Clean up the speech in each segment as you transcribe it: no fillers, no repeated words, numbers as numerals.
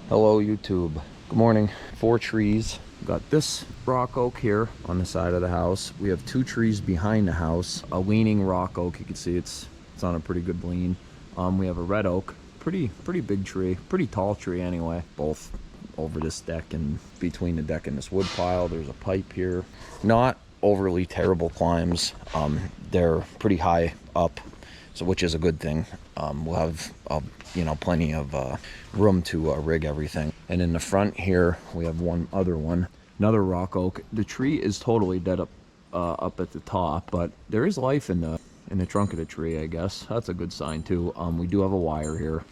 Hello YouTube. Good morning. 4 trees. Got this rock oak here on the side of the house. We have 2 trees behind the house. A leaning rock oak. You can see it's on a pretty good lean. We have a red oak. Pretty big tree. Pretty tall tree anyway. Both over this deck and between the deck and this wood pile. There's a pipe here. Not overly terrible climbs. They're pretty high up, so which is a good thing. We'll have plenty of room to rig everything. And in the front here we have another rock oak. The tree is totally dead up at the top, but there is life in the trunk of the tree, I guess. That's a good sign too. We do have a wire here,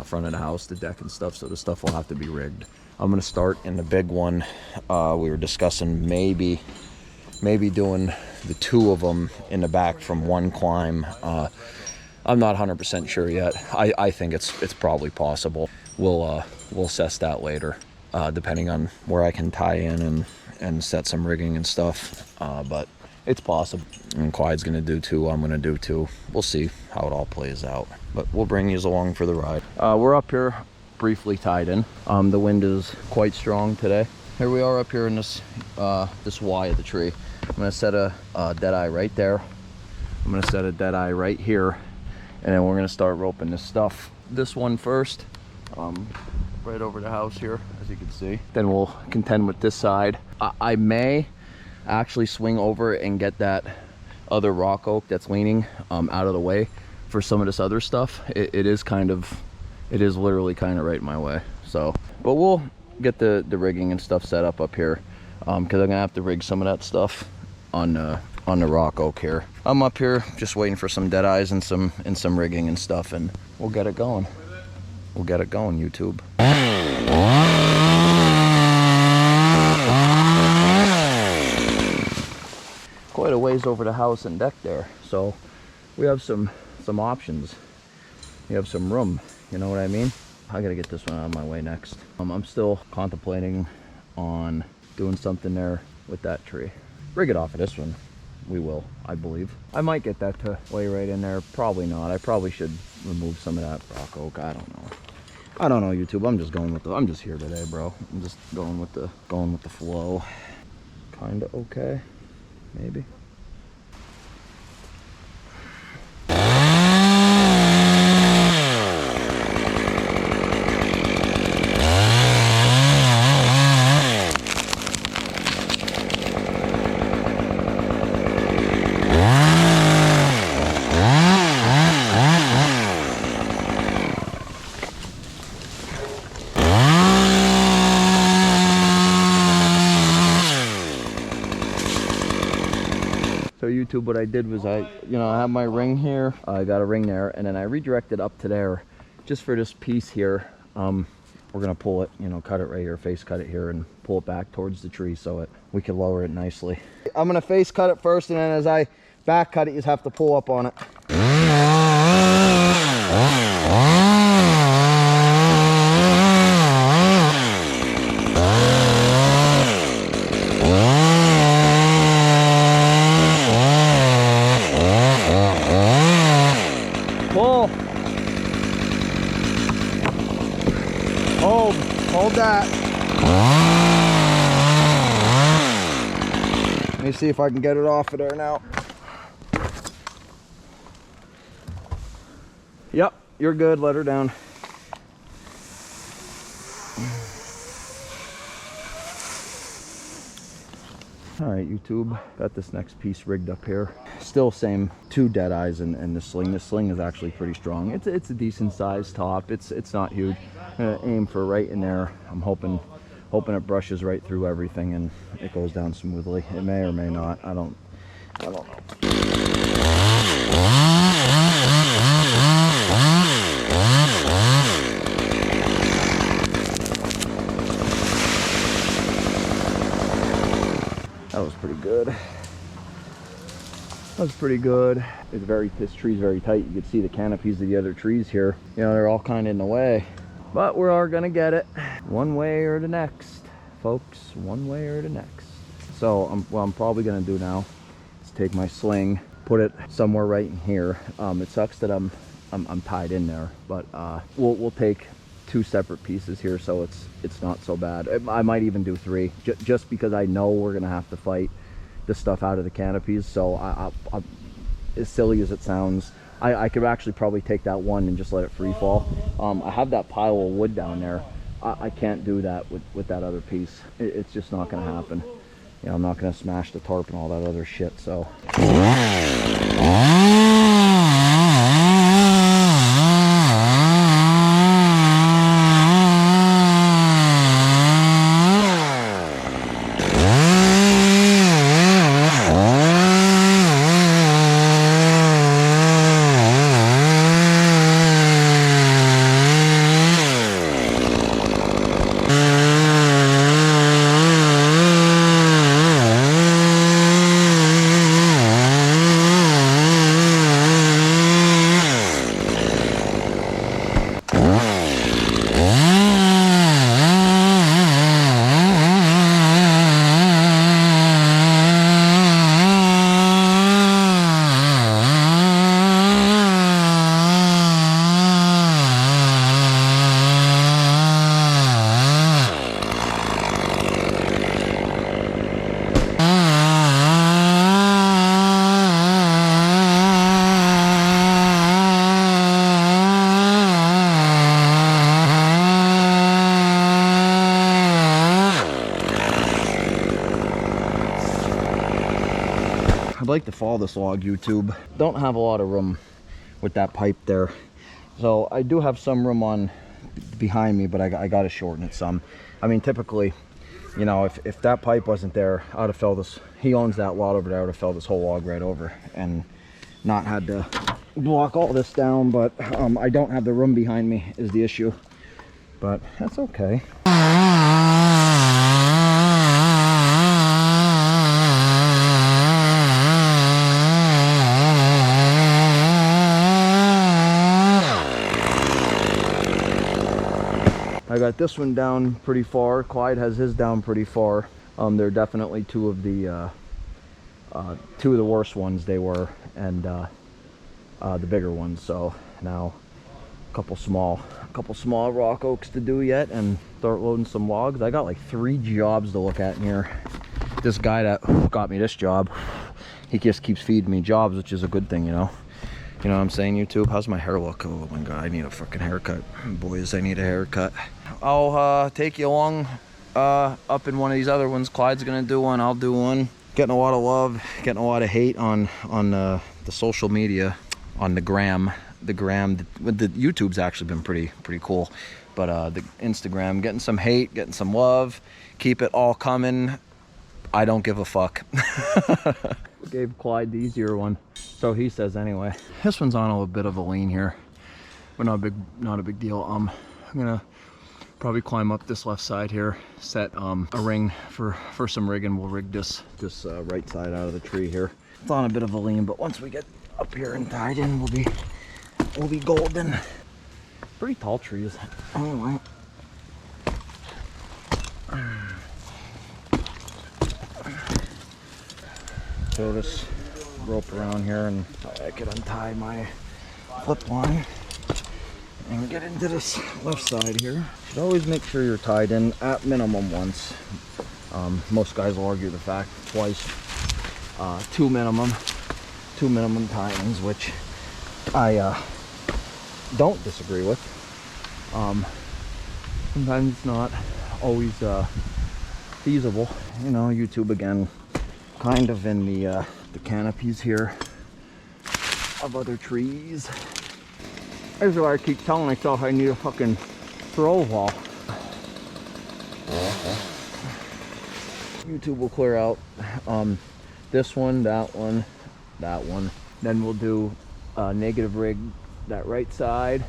front of the house, the deck and stuff, so the stuff will have to be rigged. I'm gonna start in the big one. We were discussing maybe doing the 2 of them in the back from one climb. I'm not 100% sure yet. I think it's probably possible. We'll assess that later, depending on where I can tie in and set some rigging and stuff. But it's possible. And Clyde's gonna do 2. I'm gonna do 2. We'll see how it all plays out. But we'll bring you along for the ride. We're up here, briefly tied in. The wind is quite strong today. Here we are up here in this Y of the tree. I'm gonna set a dead eye right there. I'm gonna set a dead eye right here. And then we're gonna start roping this stuff. This one first, right over the house here, as you can see. Then we'll contend with this side. I may actually swing over and get that other rock oak that's leaning out of the way for some of this other stuff. It is literally kind of right in my way. So, but we'll get the rigging and stuff set up here, because I'm gonna have to rig some of that stuff on the rock oak here. I'm up here just waiting for some dead eyes and some rigging and stuff, and we'll get it going. We'll get it going, YouTube. Quite a ways over the house and deck there, so we have some options. We have some room, you know what I mean? I gotta get this one out of my way next. I'm still contemplating on doing something there with that tree. Rig it off of this one. We will, I believe. I might get that to lay right in there. Probably not. I probably should remove some of that rock oak. I don't know, YouTube. I'm just here today, bro. I'm just going with the flow. Kinda okay, maybe. So YouTube, what I did was I have my ring here. I got a ring there, and then I redirected up to there just for this piece here. We're gonna pull it, cut it right here, face cut it here, and pull it back towards the tree so we can lower it nicely. I'm gonna face cut it first, and then as I back cut it, you just have to pull up on it. Hold that. Let me see if I can get it off of there now. Yep, you're good. Let her down. All right, YouTube, got this next piece rigged up here. Still same 2 dead eyes and the sling. The sling is actually pretty strong. It's a decent sized top. It's not huge. I'm gonna aim for right in there. I'm hoping it brushes right through everything and it goes down smoothly. It may or may not. I don't know. That was pretty good. That's pretty good. This tree's very tight. You can see the canopies of the other trees here. They're all kind of in the way, but we are gonna get it one way or the next, folks. One way or the next. So what I'm probably gonna do now is take my sling, put it somewhere right in here. It sucks that I'm tied in there, but we'll take 2 separate pieces here, so it's not so bad. I might even do 3, just because I know we're gonna have to fight this stuff out of the canopies. So I as silly as it sounds, I could actually probably take that one and just let it free fall. I have that pile of wood down there. I can't do that with that other piece. It's just not gonna happen. You know, I'm not gonna smash the tarp and all that other shit, so. I'd like to follow this log, YouTube. Don't have a lot of room with that pipe there. So I do have some room on behind me, but I got to shorten it some. I mean, typically, you know, if that pipe wasn't there, I would have fell this, he owns that lot over there, I would have fell this whole log right over and not had to block all this down. But I don't have the room behind me is the issue, but that's okay. I got this one down pretty far. Clyde has his down pretty far. They're definitely two of the worst ones they were, and the bigger ones. So now a couple small rock oaks to do yet, and start loading some logs. I got like 3 jobs to look at in here. This guy that got me this job, he just keeps feeding me jobs, which is a good thing, you know. You know what I'm saying, YouTube? How's my hair look? Oh my god, I need a fucking haircut. Boys, I need a haircut. I'll take you along up in one of these other ones. Clyde's gonna do one, I'll do one. Getting a lot of love, getting a lot of hate on the social media, on the gram. The YouTube's actually been pretty cool. But the Instagram, getting some hate, getting some love. Keep it all coming. I don't give a fuck. Gave Clyde the easier one, so he says anyway. This one's on a little bit of a lean here, but not a big deal. I'm gonna probably climb up this left side here, set a ring for some rigging. We'll rig this right side out of the tree here. It's on a bit of a lean, but once we get up here and tied in, we'll be golden. Pretty tall trees anyway. Throw this rope around here, and I could untie my flip line and get into this left side here. Should always make sure you're tied in at minimum once. Most guys will argue the fact twice. Two minimum tie-ins, which I don't disagree with. Sometimes it's not always feasible. You know, YouTube again, kind of in the canopies here of other trees. This is why I keep telling myself I need a fucking throw wall. YouTube will clear out this one, that one, that one. Then we'll do negative rig that right side,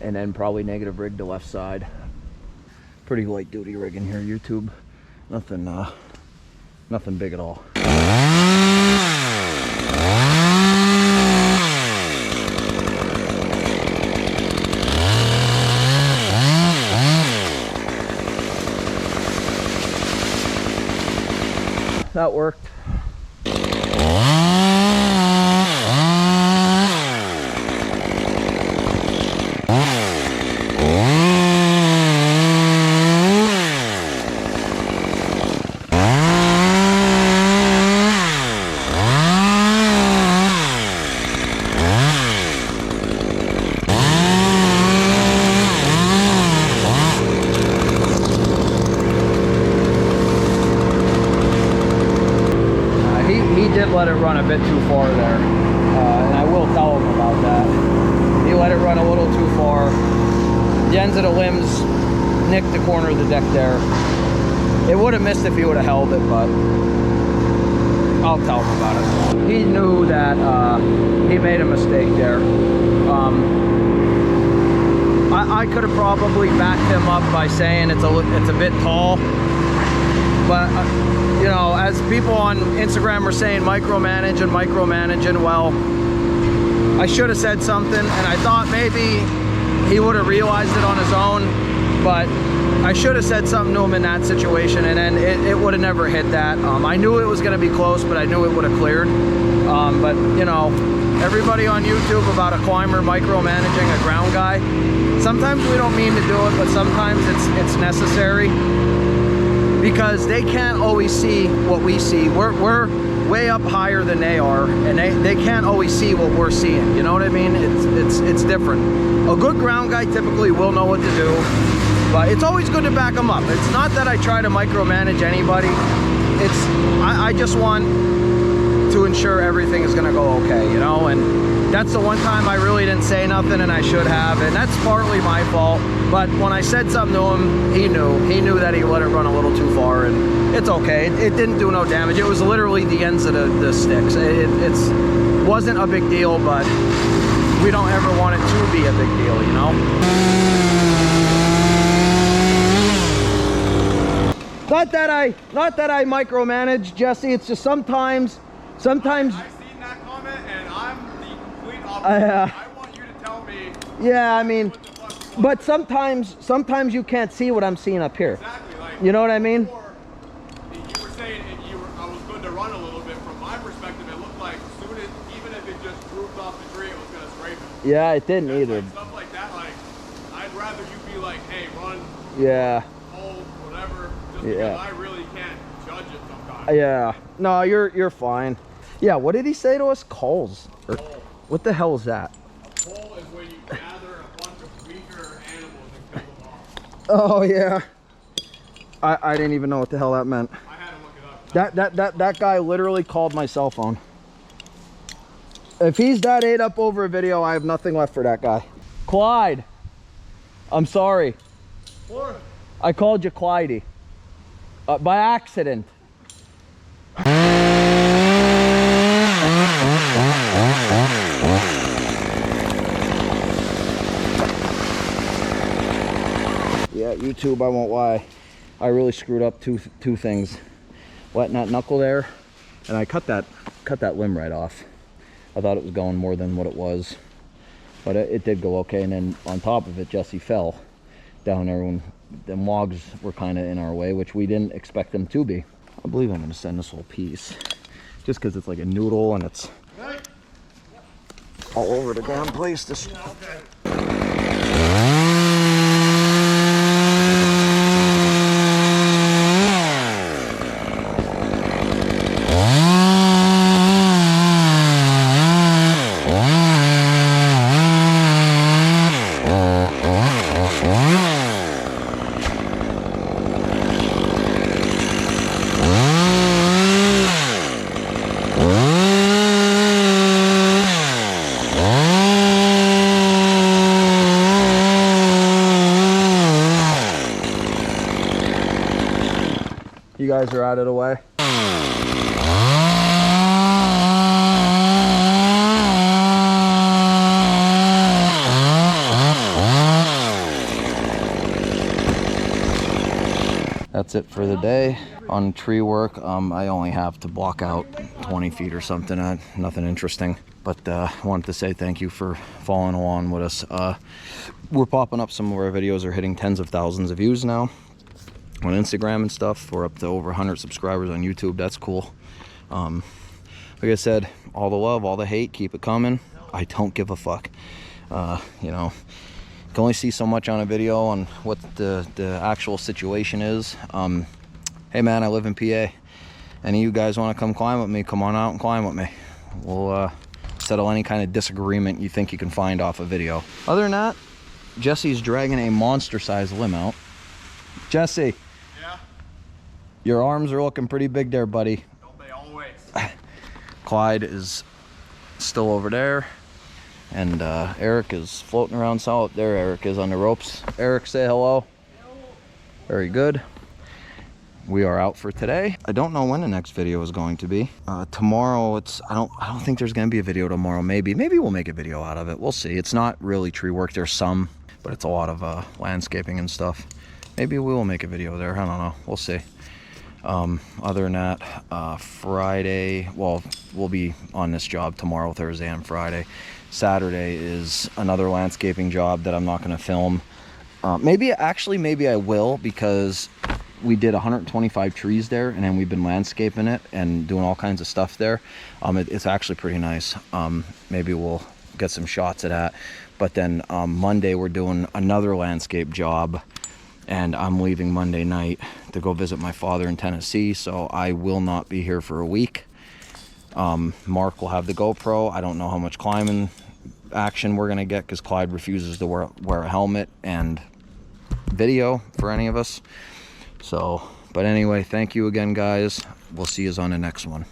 and then probably negative rig the left side. Pretty light duty rig in here, YouTube. Nothing big at all. That worked. did let it run a bit too far there, and I will tell him about that. He let it run a little too far. The ends of the limbs nicked the corner of the deck there. It would have missed if he would have held it, but I'll tell him about it. He knew that he made a mistake there. I could have probably backed him up by saying it's a bit tall, but you know, as people on Instagram were saying, micromanaging, well, I should have said something, and I thought maybe he would have realized it on his own, but I should have said something to him in that situation, and then it would have never hit that. I knew it was going to be close, but I knew it would have cleared. But you know, everybody on YouTube about a climber micromanaging a ground guy, sometimes we don't mean to do it, but sometimes it's necessary, because they can't always see what we see. We're way up higher than they are, and they can't always see what we're seeing. You know what I mean? It's different. A good ground guy typically will know what to do, but it's always good to back them up. It's not that I try to micromanage anybody. I just want to ensure everything is gonna go okay, you know? And that's the one time I really didn't say nothing, and I should have, and that's partly my fault. But when I said something to him, he knew that he let it run a little too far, and it's okay. It didn't do no damage. It was literally the ends of the sticks. It wasn't a big deal, but we don't ever want it to be a big deal, you know? Not that I micromanage, Jesse. It's just sometimes. I've seen that comment, and I'm the complete opposite. I want you to tell me. Yeah, I mean, but sometimes you can't see what I'm seeing up here. Exactly. Like, you know what I mean? Before, you were saying I was good to run a little bit. From my perspective, it looked like as soon as, even if it just drooped off the tree, it was going to scrape it. Yeah, it didn't either. Like, stuff like that, like, I'd rather you be like, hey, run. Yeah. Hold, whatever. Just because I really can't judge it sometimes. Yeah. No, you're fine. Yeah, what did he say to us? Culls. What the hell is that? A cull is when you gather a bunch of weaker animals and kill them off. Oh yeah. I didn't even know what the hell that meant. I had to look it up. That guy literally called my cell phone. If he's that ate up over a video, I have nothing left for that guy. Clyde. I'm sorry. What? I called you Clydey. By accident. Yeah, YouTube, I won't lie. I really screwed up two things. Letting that knuckle there, and I cut that limb right off. I thought it was going more than what it was, but it did go okay. And then on top of it, Jesse fell down there when them logs were kind of in our way, which we didn't expect them to be. I believe I'm going to send this whole piece, just because it's like a noodle and it's all over the damn place. You guys are out of the way. That's it for the day on tree work. I only have to block out 20 feet or something, nothing interesting, but I wanted to say thank you for following along with us. We're popping up, some of our videos are hitting tens of thousands of views now on Instagram and stuff. We're up to over 100 subscribers on YouTube. That's cool. Like I said, all the love, all the hate, keep it coming. I don't give a fuck. You know, you can only see so much on a video on what the actual situation is. Hey man, I live in PA. Any of you guys want to come climb with me, come on out and climb with me. We'll settle any kind of disagreement you think you can find off a video. Other than that, Jesse's dragging a monster-sized limb out. Jesse. Yeah? Your arms are looking pretty big there, buddy. Don't they always? Clyde is still over there, and Eric is floating around solid. There Eric is on the ropes. Eric, say hello. Very good. We are out for today. I don't know when the next video is going to be. Tomorrow, I don't think there's gonna be a video tomorrow. Maybe we'll make a video out of it. We'll see. It's not really tree work. There's some, but it's a lot of landscaping and stuff. Maybe we will make a video there. I don't know. We'll see. Other than that, Friday, well, we'll be on this job tomorrow, Thursday and Friday. Saturday is another landscaping job that I'm not going to film. Maybe I will, because we did 125 trees there, and then we've been landscaping it and doing all kinds of stuff there. It's actually pretty nice. Maybe we'll get some shots of that. But then Monday we're doing another landscape job, and I'm leaving Monday night to go visit my father in Tennessee, so I will not be here for a week. Mark will have the GoPro. I don't know how much climbing action we're gonna get, because Clyde refuses to wear a helmet and video for any of us. So, but anyway, thank you again, guys. We'll see you on the next one.